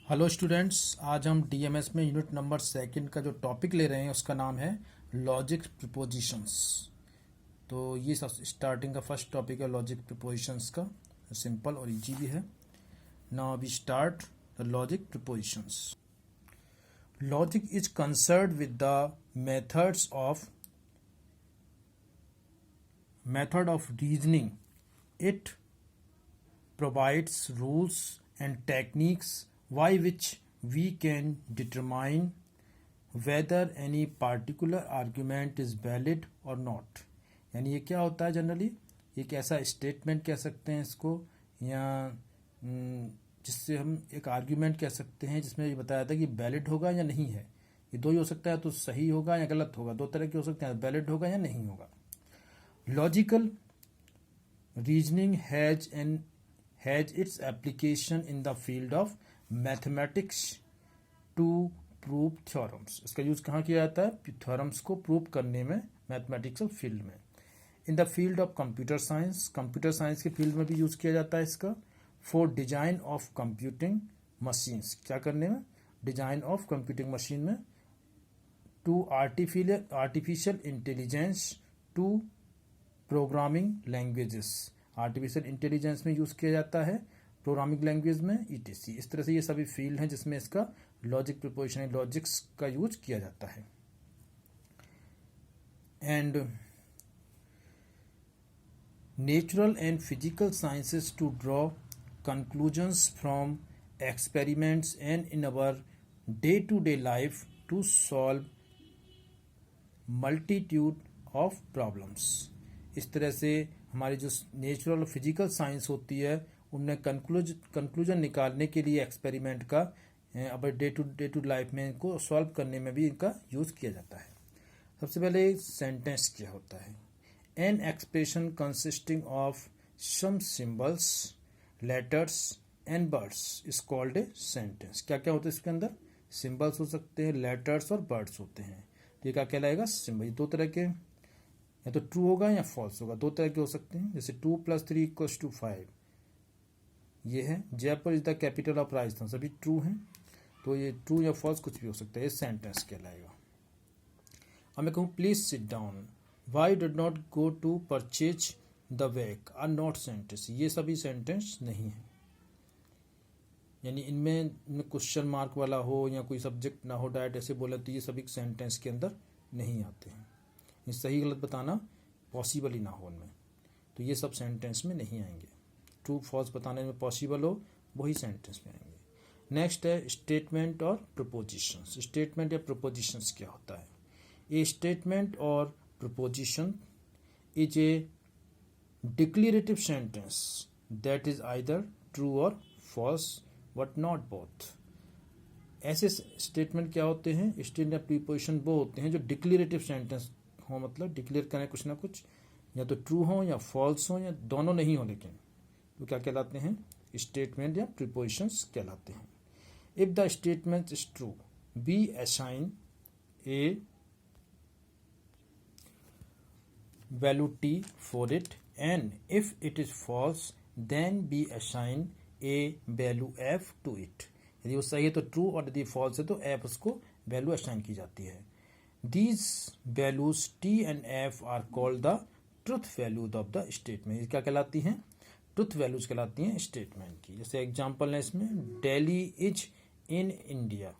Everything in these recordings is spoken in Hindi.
हेलो स्टूडेंट्स, आज हम डीएमएस में यूनिट नंबर सेकंड का जो टॉपिक ले रहे हैं उसका नाम है लॉजिक प्रिपोजिशंस। तो ये सब स्टार्टिंग का फर्स्ट टॉपिक है लॉजिक प्रिपोजिशंस का। सिंपल और इजी भी है। Now we start the logic prepositions. Logic is concerned with the method of reasoning. It provides rules and techniques by which we can determine whether any particular argument is valid or not। यानी ये क्या होता है जनरली, एक ऐसा स्टेटमेंट कह सकते हैं इसको, या जिससे हम एक आर्ग्यूमेंट कह सकते हैं जिसमें ये बताया था कि वैलिड होगा या नहीं है। ये दो ही हो सकता है, तो सही होगा या गलत होगा, दो तरह के हो सकते हैं, वैलिड होगा या नहीं होगा। Logical reasoning has its application in the field of mathematics to prove theorems। इसका यूज कहाँ किया जाता है? थ्योरम्स को प्रूव करने में, मैथमेटिक्स फील्ड में। In the field of computer science के फील्ड में भी यूज किया जाता है इसका। For design of computing machines, क्या करने में? डिजाइन ऑफ कंप्यूटिंग मशीन में। To artificial intelligence, to programming languages, artificial intelligence में यूज किया जाता है, प्रोग्रामिंग लैंग्वेज में, ईटीसी। इस तरह से ये सभी फील्ड हैं जिसमें इसका लॉजिक प्रिपोजिशन, लॉजिक्स का यूज किया जाता है। And natural and physical sciences to draw conclusions from experiments and in our day to day life to solve multitude of problems. इस तरह से हमारी जो नेचुरल और फिजिकल साइंस होती है उनमें कंक्लूजन निकालने के लिए एक्सपेरिमेंट का अब डे टू लाइफ में इनको सॉल्व करने में भी इनका यूज किया जाता है। सबसे पहले सेंटेंस क्या होता है? An expression consisting of some symbols, letters and words is called a sentence. क्या क्या होता है इसके अंदर? सिंबल्स हो सकते हैं, लेटर्स और वर्ड्स होते हैं। तो ये क्या कहलाएगा? सिंबल। दो तरह के, या तो ट्रू होगा या फॉल्स होगा, दो तरह के हो सकते हैं। जैसे 2 + 3 = 5, ये है। Jaipur is the capital of Rajasthan, सभी ट्रू हैं। तो ये ट्रू या फॉल्स कुछ भी हो सकता है, ये सेंटेंस कहलाएगा। अब मैं कहूँ please sit down, why did not go to purchase the bag, are not sentence. ये सभी सेंटेंस नहीं है। यानी इनमें क्वेश्चन मार्क वाला हो या कोई सब्जेक्ट ना हो, डायरेक्ट ऐसे बोला, तो ये सभी सेंटेंस के अंदर नहीं आते हैं। ये सही गलत बताना पॉसिबल ही ना हो उनमें, तो ये सब सेंटेंस में नहीं आएंगे। ट्रू फॉल्स बताने में पॉसिबल हो, वही सेंटेंस में आएंगे। नेक्स्ट है स्टेटमेंट और प्रपोजिशंस। स्टेटमेंट या प्रपोजिशंस क्या होता है? ए स्टेटमेंट और preposition is a declarative sentence that is either true और फॉल्स बट नॉट बोथ। ऐसे स्टेटमेंट क्या होते हैं? स्टेटमेंट या प्रीपोजिशन वो होते हैं जो डिक्लेरेटिव सेंटेंस हो, मतलब डिक्लेयर करें कुछ ना कुछ, या तो ट्रू हो या फॉल्स हो या दोनों नहीं हो, लेकिन तो क्या कहलाते हैं? स्टेटमेंट या प्रीपोजिशंस कहलाते हैं। If the statement is true, be assign a value T for it, and if it is false then be assign a value F to it. यदि वो सही है तो ट्रू, और यदि फॉल्स है तो एफ उसको वैल्यू असाइन की जाती है। These values T and F are called the truth values of the statement। ये क्या कहलाती हैं? ट्रुथ वैल्यूज कहलाती हैं स्टेटमेंट की। जैसे एग्जांपल है इसमें, Delhi is in India,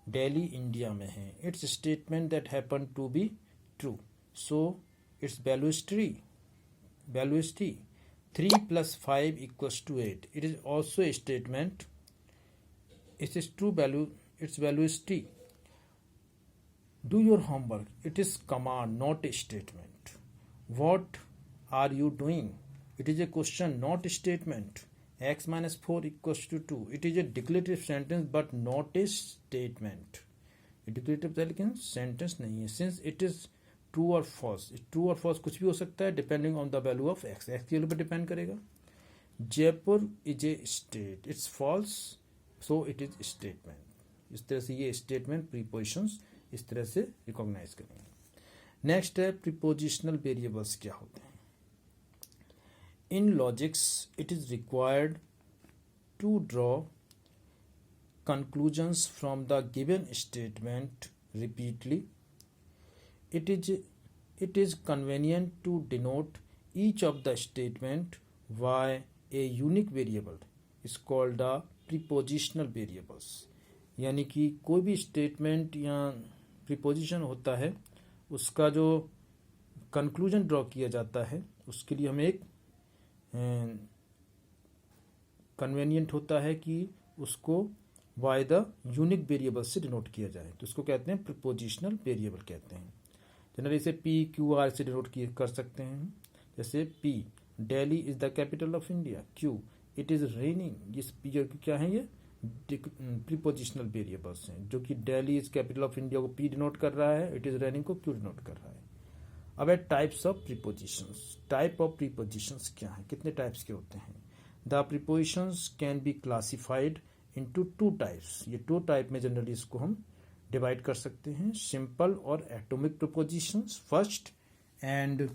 Delhi India में है। It's statement that happen to be true, so its value is T. 3 + 5 = 8, it is also a statement, it is true value, its value is T. Do your homework, it is command, not a statement. What are you doing? It is a question, not a statement. X - 4 = 2, it is a declarative sentence but not a statement। declarative है लेकिन सेंटेंस नहीं है। Since it is true or false, true और false कुछ भी हो सकता है depending on the value of x, x की वैल्यू पर डिपेंड करेगा। Jaipur is a state, it's false, so it is statement. इस तरह से ये स्टेटमेंट प्रीपोजिशंस इस तरह से रिकॉग्नाइज करेंगे। नेक्स्ट है प्रीपोजिशनल वेरिएबल्स क्या होते हैं? In logics it is required to draw conclusions from the given statement repeatedly. It is convenient to denote each of the statement by a unique variable is called the prepositional variables. यानी कि कोई भी स्टेटमेंट या प्रीपोजिशन होता है उसका जो कंक्लूजन ड्रॉ किया जाता है उसके लिए हमें एक कन्वेनियंट होता है कि उसको बाय द यूनिक वेरिएबल से डिनोट किया जाए, तो उसको कहते हैं प्रीपोजिशनल वेरिएबल कहते हैं। जनरली इसे पी क्यू आर से डिनोट कर सकते हैं। जैसे P Delhi is the capital of India, Q it is raining. ये पी और क्यू क्या है, ये प्रीपोजिशनल वेरिएबल्स हैं, जो कि Delhi is capital of India को पी डिनोट कर रहा है, इट इज रेनिंग को क्यू डिनोट कर रहा है। अब है types of prepositions. Type of prepositions क्या है, कितने टाइप्स के होते हैं? The prepositions can be classified into two types. ये टू टाइप में जनरली इसको हम डिवाइड कर सकते हैं, सिंपल और atomic prepositions first and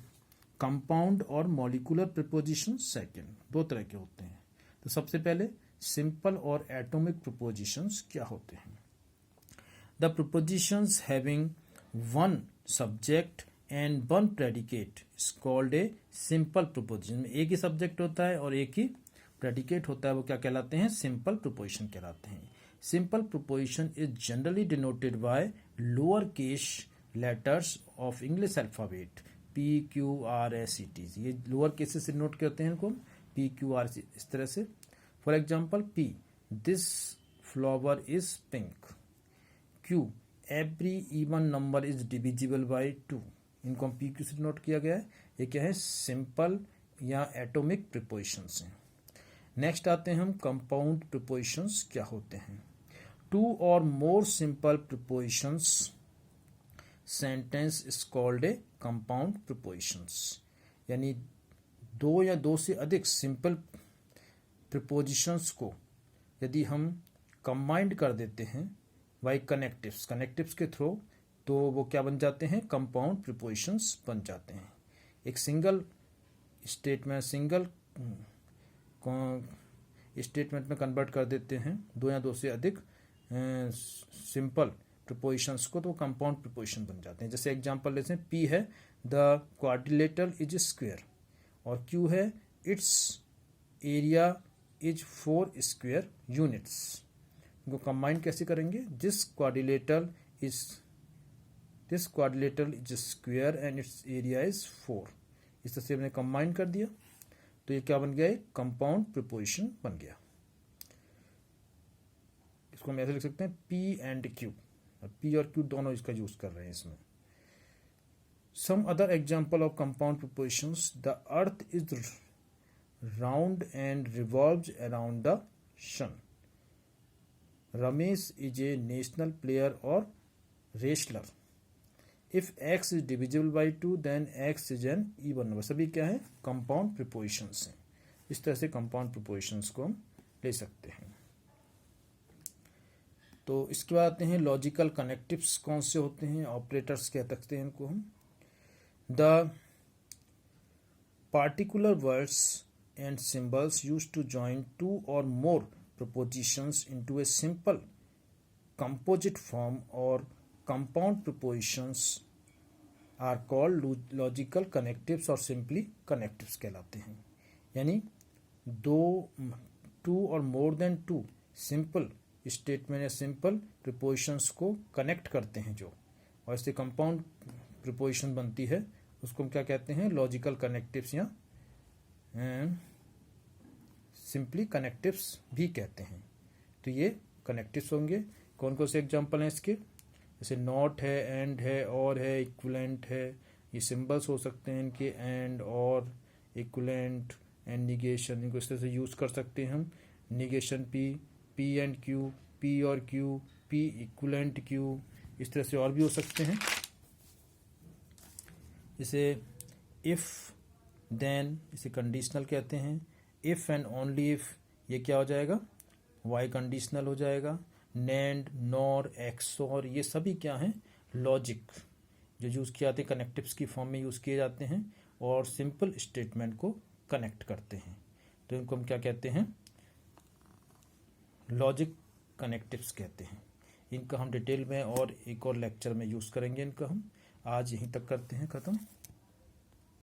compound और मॉलिक्यूलर प्रीपोजिशंस सेकंड। दो तरह के होते हैं। तो सबसे पहले सिंपल और एटॉमिक प्रीपोजिशंस क्या होते हैं? The prepositions having one subject and one predicate is called a simple preposition. में एक ही सब्जेक्ट होता है और एक ही प्रेडिकेट होता है, वो क्या कहलाते हैं? सिंपल प्रीपोजिशन कहलाते हैं। Simple preposition is generally denoted by lower case letters of English alphabet P Q R S E T. ये लोअर केसेस से डिनोट करते हैं इनको पी क्यू आर इस तरह से। For example P this flower is pink, Q every even number is divisible by two. इनको हम पी क्यू से डिनोट किया गया है। ये क्या है? सिंपल या एटॉमिक प्रीपोजिशंस हैं। नेक्स्ट आते हैं हम कंपाउंड प्रीपोजिशंस क्या होते हैं? To or more simple prepositions sentence is called A compound prepositions. यानी दो या दो से अधिक सिंपल प्रीपोजिशंस को यदि हम कंबाइंड कर देते हैं बाय कनेक्टिव्स के थ्रू, तो वो क्या बन जाते हैं? कंपाउंड प्रीपोजिशंस बन जाते हैं। एक सिंगल स्टेटमेंट में कन्वर्ट कर देते हैं दो या दो से अधिक सिंपल प्रीपोजिशंस को, तो कंपाउंड प्रीपोजिशन बन जाते हैं। जैसे एग्जांपल लेते हैं, पी है द क्वाड्रिलेटरल इज स्क्वायर और क्यू है it's area is 4 square units. इनको कंबाइन कैसे करेंगे? This quadrilateral is square and it's area is 4। इस तरह से हमने कंबाइन कर दिया, तो ये क्या बन गया? एक कंपाउंड प्रीपोजिशन बन गया। इसको हम ऐसे लिख सकते हैं पी एंड क्यू, पी और क्यू दोनों इसका यूज कर रहे हैं इसमें। Some other example of compound prepositions, the earth is round and revolves around the sun. Ramesh is a national player और wrestler. If x is divisible by 2 then x is an even number. सभी क्या है? कंपाउंड प्रीपोजिशंस हैं। इस तरह से कंपाउंड प्रीपोजिशंस को हम ले सकते हैं। तो इसके बाद आते हैं लॉजिकल कनेक्टिव्स कौन से होते हैं? ऑपरेटर्स कह सकते हैं इनको हम। The particular words and symbols used to join two or more prepositions into a simple composite form और compound prepositions are called logical connectives or simply connectives कहलाते हैं। यानी two or more than two simple statement या सिंपल प्रीपोजिशंस को कनेक्ट करते हैं जो, और इससे कंपाउंड प्रीपोजिशन बनती है, उसको हम क्या कहते हैं? लॉजिकल कनेक्टिव्स या सिंपली कनेक्टिव्स भी कहते हैं। तो ये कनेक्टिव्स होंगे। कौन कौन से एग्जांपल हैं इसके? जैसे नॉट है, एंड है, और है, इक्विवेलेंट है। ये सिंबल्स हो सकते हैं इनके, एंड, और, इक्विवेलेंट एंड निगेशन। इनको इस तरह से यूज कर सकते हैं हम। Negation P and Q, P और क्यू, पी इक्विवेलेंट क्यू, इस तरह से और भी हो सकते हैं। जैसे इफ देन, इसे कंडीशनल कहते हैं। इफ एंड ओनली इफ, ये क्या हो जाएगा? वाई कंडीशनल हो जाएगा। नेंड, नॉर, एक्सॉर, ये सभी क्या हैं? लॉजिक जो यूज किए जाते हैं, कनेक्टिव्स की फॉर्म में यूज किए जाते हैं और सिंपल स्टेटमेंट को कनेक्ट करते हैं। तो इनको हम क्या कहते हैं? लॉजिक कनेक्टिव्स कहते हैं। इनका हम डिटेल में और एक और लेक्चर में यूज़ करेंगे। इनका हम आज यहीं तक करते हैं ख़त्म।